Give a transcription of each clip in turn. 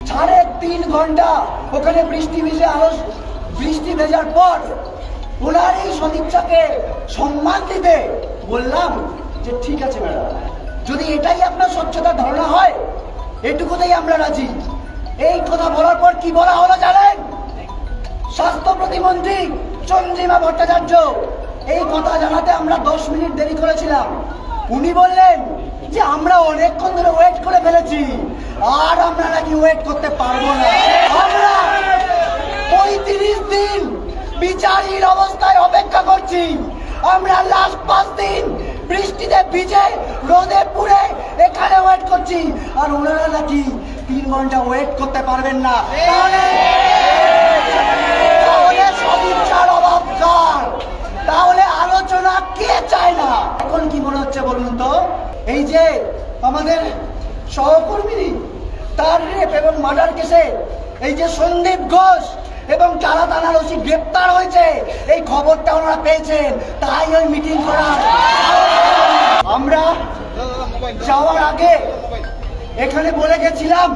3.5 ঘন্টা ওখানে বৃষ্টি ভেজার পর ওনার এই সদিচ্ছাকে সম্মান দিতে বললাম যে ঠিক আছে ম্যাডাম, যদি এটাই আপনার স্বচ্ছতার ধারণা হয় এটুকুতেই আমরা রাজি। এই কথা বলার পর কি বলা হলো জানেন? স্বাস্থ্য প্রতিমন্ত্রী চন্দ্রিমা ভট্টাচার্য এই কথা জানাতে আমরা 10 মিনিট দেরি করেছিলাম। উনি বললেন যে আমরা অনেকক্ষণ ধরে ওয়েট করে ফেলেছি, আর আমরা নাকি ওয়েট করতে পারবো না। আমরা 35 দিন বিচারহীন অবস্থায় অপেক্ষা করছি। আমরা লাস্ট 5 দিন বৃষ্টিতে ভিজে রোদে পুড়ে এখানে ওয়েট করছি, আর ওনারা নাকি 3 ঘন্টা ওয়েট করতে পারবেন না। তাহলে সদিচ্ছার অভাব কার? তাহলে আলোচনা কে চায় না? এখন কি মনে হচ্ছে বলুন তো? এই যে আমাদের সহকর্মী তার রেপ এবং মার্ডার কেসে এই যে সন্দীপ ঘোষ এবং টালা থানার ওসি গ্রেপ্তার হয়েছে, এই খবরটা ওনারা পেয়েছেন, তাই ওই মিটিং করা। আমরা যাওয়ার আগে এখানে বলে গেছিলাম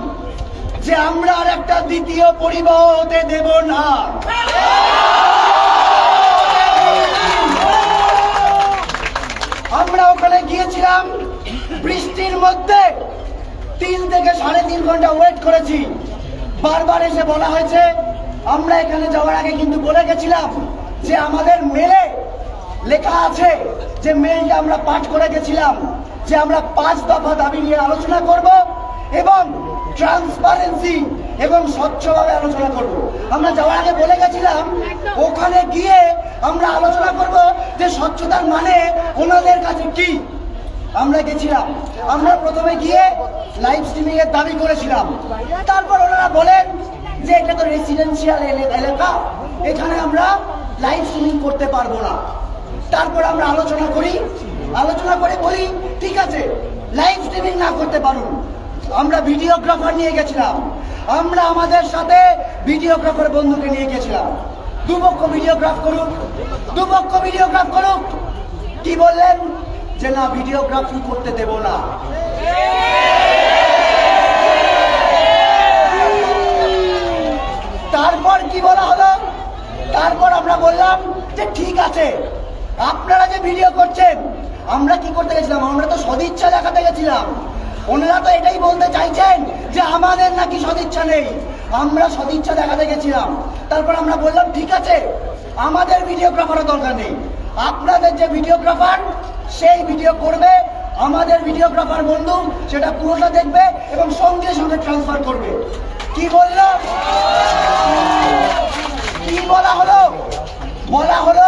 যে আমরা আর একটা দ্বিতীয় পরিবাহ হতে দেব না। আমরা ওখানে গিয়েছিলাম বৃষ্টির মধ্যে 3 থেকে 3.5 ঘন্টা ওয়েট করেছি। বারবার এসে বলা হয়েছে, আমরা এখানে যাওয়ার আগে কিন্তু বলে গেছিলাম যে আমাদের মেলে লেখা আছে, যে মেলটা আমরা পাঠ করে গেছিলাম যে আমরা 5 দফা দাবি নিয়ে আলোচনা করব এবং ট্রান্সপারেন্সি এবং স্বচ্ছভাবে আলোচনা করব। আমরা যাওয়ার আগে বলে গেছিলাম ওখানে গিয়ে আমরা আলোচনা করব যে স্বচ্ছতার মানে ওনাদের কাছে কি। আমরা গেছিলাম, আমরা প্রথমে গিয়ে লাইভ স্ট্রিমিং এর দাবি করেছিলাম। তারপর ওনারা বলেন যে এটা তো রেসিডেন্সিয়াল এলাকা, এখানে আমরা লাইভ স্ট্রিমিং করতে পারবো না। তারপর আমরা আলোচনা করে বলি ঠিক আছে লাইভ স্ট্রিমিং না করতে পারুন। আমরা ভিডিওগ্রাফার নিয়ে গেছিলাম, আমরা আমাদের সাথে ভিডিওগ্রাফার বন্ধুকে নিয়ে গেছিলাম। দুপক্ষ ভিডিওগ্রাফ করুক। কি বললেন? যে না, ভিডিওগ্রাফি করতে দেব না। তারপর কি বলা হলো? তারপর আমরা বললাম যে ঠিক আছে, আপনারা যে ভিডিও করছেন, আমরা কি করতে গেছিলাম? আমরা তো সদিচ্ছা দেখাতে গেছিলাম। ওনারা তো এটাই বলতে চাইছেন যে আমাদের নাকি সদিচ্ছা নেই। আমরা সদিচ্ছা দেখাতে গেছিলাম। তারপর আমরা বললাম ঠিক আছে, আমাদের ভিডিওগ্রাফারের দরকার নেই, আপনাদের যে ভিডিওগ্রাফার সেই ভিডিও করবে, আমাদের ভিডিওগ্রাফার বন্ধু সেটা পুরোটা দেখবে এবং সঙ্গে সঙ্গে ট্রান্সফার করবে। কি বললো? কি বলা হলো? বলা হলো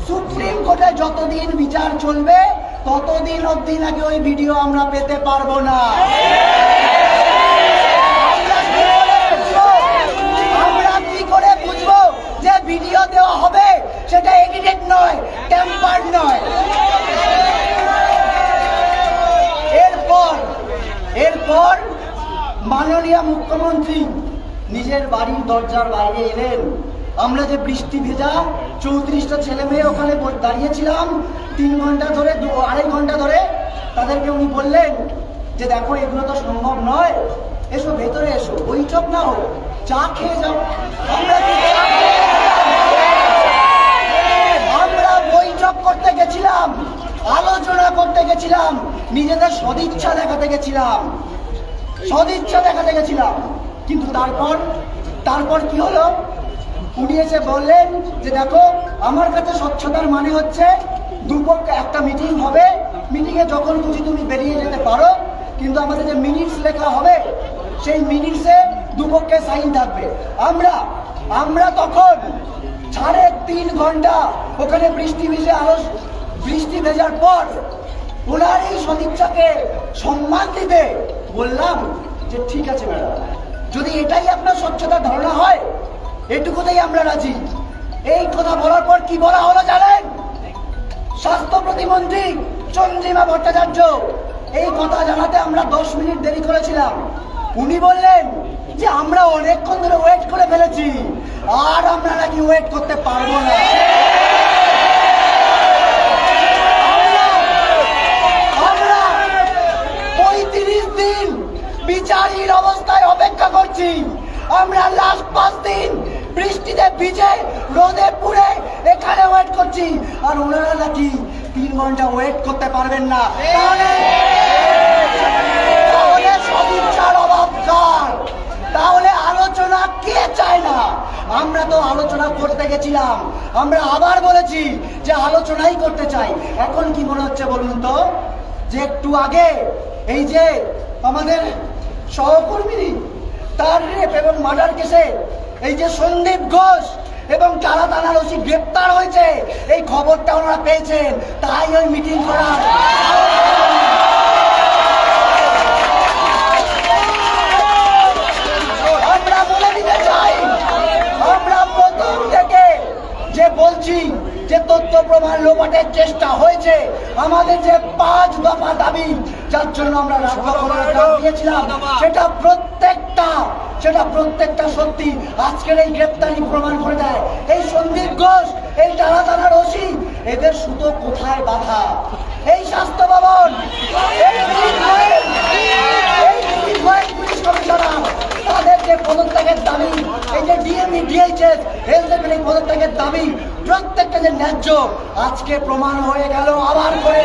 সুপ্রিম কোর্টে যতদিন বিচার চলবে ততদিন অবধি নাকি ওই ভিডিও আমরা পেতে পারবো না। আমরা কি করে বুঝবো যে ভিডিও দেওয়া হবে সেটা এডিটেড নয়, টেম্পার্ড নয়? এরপর মাননীয় মুখ্যমন্ত্রী নিজের বাড়ির দরজার বাইরে এলেন। আমরা যে বৃষ্টি ভেজা 34টা ছেলে মেয়ে ওখানে দাঁড়িয়েছিলাম 3 ঘন্টা ধরে, 2.5 ঘন্টা ধরে, তাদেরকে উনি বললেন যে দেখো এগুলো তো সম্ভব নয়, এসো ভেতরে এসো, বৈঠক না হোক, চা খেয়ে যাও। আমরা বৈঠক করতে গেছিলাম, আলোচনা করতে গেছিলাম, নিজেদের সদিচ্ছা দেখাতে গেছিলাম। কিন্তু তারপর কি হলো? উনি এসে বললেন যে দেখো আমার কাছে স্বচ্ছতার মানে হচ্ছে দুপক্ষে একটা মিটিং হবে, মিটিংয়ে যখন খুশি তুমি বেরিয়ে যেতে পারো, কিন্তু আমাদের যে মিনিটস লেখা হবে সেই মিনিটসে দুপক্ষে সাইন থাকবে। আমরা তখন 3.5 ঘন্টা ওখানে বৃষ্টি ভেজার পর ওনার এই সদিচ্ছাকে সম্মান দিতে বললাম যে ঠিক আছে ম্যাডাম, যদি এটাই আপনার স্বচ্ছতার ধারণা হয় এটুকুতেই আমরা রাজি। এই কথা বলার পর কি বলা হলো জানেন? স্বাস্থ্য প্রতিমন্ত্রী চন্দ্রিমা ভট্টাচার্য এই কথা জানাতে আমরা 10 মিনিট দেরি করেছিলাম। উনি বললেন যে আমরা অনেকক্ষণ ধরে ওয়েট করে ফেলেছি, আর আমরা নাকি ওয়েট করতে পারবো না। আমরা 35 দিন বিচারহীন অবস্থায় অপেক্ষা করছি, আমরা লাস্ট 5 দিন বৃষ্টিতে ভিজে রোদে পুড়ে এখানে ওয়েট করছি, আর ওনারা নাকি 3 ঘন্টা ওয়েট করতে পারবেন না। তাহলে সদিচ্ছার অভাব কার? তাহলে আলোচনা কে চায় না? আমরা তো আলোচনা করতে গেছিলাম, আমরা আবার বলেছি যে আলোচনাই করতে চাই। এখন কি মনে হচ্ছে বলুন তো, যে একটু আগে এই যে আমাদের সহকর্মী তার রেপ এবং মার্ডার কেসে এই যে সন্দীপ ঘোষ এবং টালা থানার ওসি গ্রেপ্তার হয়েছে, এই খবরটা ওনারা পেয়েছেন, তাই ওই মিটিং করা। আমরা বলে দিতে চাই, আমরা প্রথম থেকে যে বলছি যে তথ্য প্রমাণ লোপাটের চেষ্টা হয়েছে, আমাদের যে 5 দফা দাবি যার জন্য আমরা রাজভবনে দিয়েছিলাম, সেটা প্রত্যেকটা সত্যি আজকের এই গ্রেপ্তারি প্রমাণ করে দেয়। এই সন্দীপ ঘোষ, এই টালা থানার ওসি, এদের সুতো কোথায় বাঁধা? এই স্বাস্থ্য ভবন, পুলিশ কমিশনার, তাদের যে পদত্যাগের দাবি, এই যে ডিএমই ডিএইচএস এদের পদত্যাগের দাবি, প্রত্যেকটা যে ন্যায্য, আজকে প্রমাণ হয়ে গেল আবার করে।